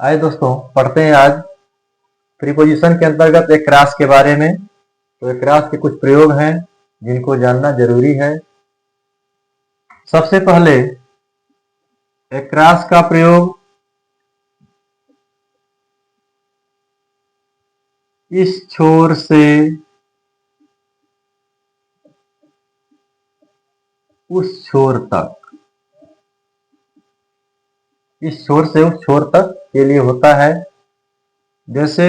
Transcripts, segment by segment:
आइए दोस्तों, पढ़ते हैं आज प्रीपोजिशन के अंतर्गत एक्रास के बारे में। तो एक्रास के कुछ प्रयोग हैं जिनको जानना जरूरी है। सबसे पहले एक्रास का प्रयोग इस छोर से उस छोर तक, इस छोर से उस छोर तक के लिए होता है। जैसे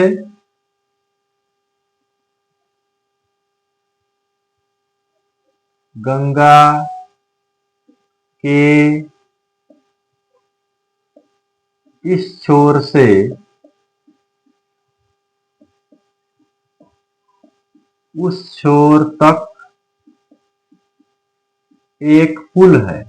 गंगा के इस छोर से उस छोर तक एक पुल है।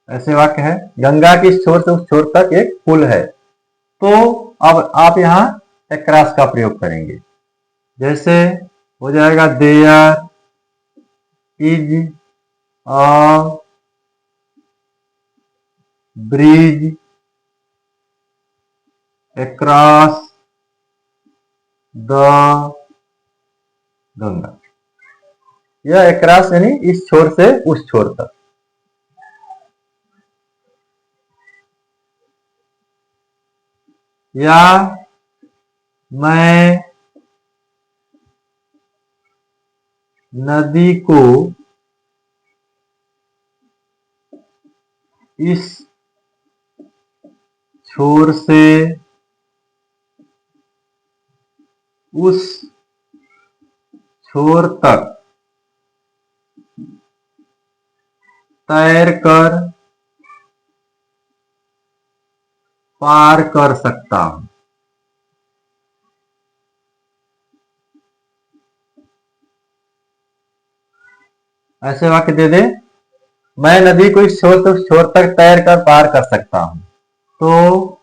ऐसे वाक्य है, गंगा की इस छोर से उस छोर तक एक पुल है। तो अब आप यहां एक्रास का प्रयोग करेंगे। जैसे हो जाएगा there is a bridge across the Ganga. यह across यानी इस छोर से उस छोर तक। या मैं नदी को इस छोर से उस छोर तक तैरकर पार कर सकता हूं। ऐसे वाक्य दे दे, मैं नदी को इस छोर से उस छोर तक तैरकर पार कर सकता हूं। तो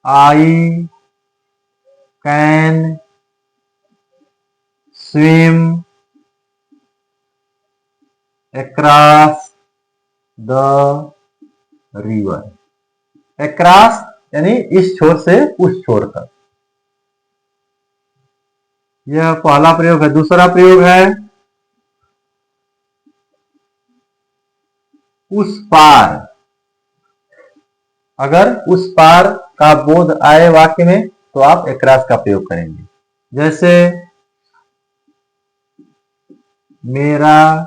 I can swim across the river. across यानी इस छोर से उस छोर तक। यह पहला प्रयोग है। दूसरा प्रयोग है उस पार। अगर उस पार का बोध आए वाक्य में तो आप across का प्रयोग करेंगे। जैसे मेरा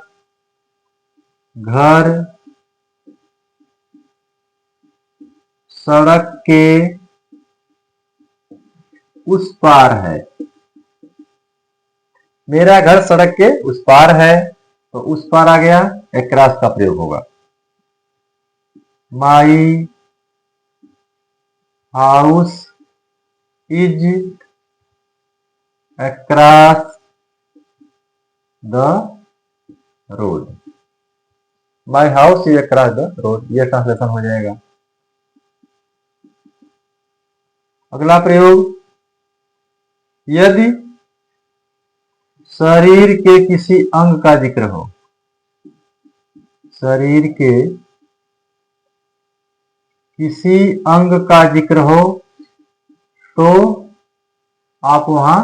घर सड़क के उस पार है। मेरा घर सड़क के उस पार है, तो उस पार आ गया, across का प्रयोग होगा। My house is across the road. My house is across the road, यह ट्रांसलेशन हो जाएगा। अगला प्रयोग, यदि शरीर के किसी अंग का जिक्र हो। शरीर के किसी अंग का जिक्र हो तो आप वहां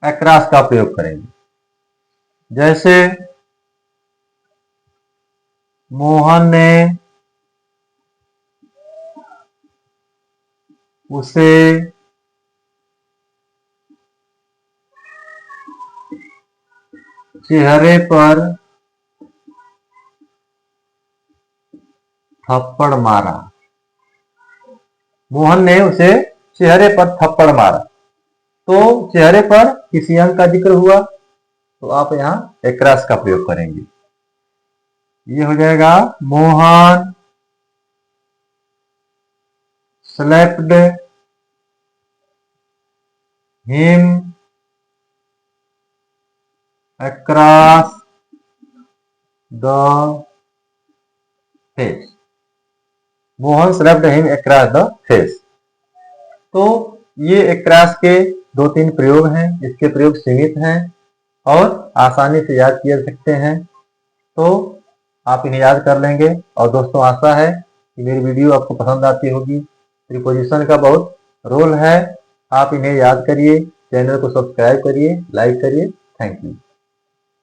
across का प्रयोग करेंगे। जैसे मोहन ने उसे चेहरे पर थप्पड़ मारा। मोहन ने उसे चेहरे पर थप्पड़ मारा। तो चेहरे पर किसी अंग का जिक्र हुआ तो आप यहां across का प्रयोग करेंगे। ये हो जाएगा Mohan slapped him across the face. Mohan slapped him across the face. तो ये across के दो तीन प्रयोग हैं। इसके प्रयोग सीमित हैं और आसानी से याद किए जा सकते हैं। तो आप इन्हें याद कर लेंगे। और दोस्तों आशा है कि मेरी वीडियो आपको पसंद आती होगी। प्रीपोजिशन का बहुत रोल है, आप इन्हें याद करिए, चैनल को सब्सक्राइब करिए, लाइक करिए। Thank you.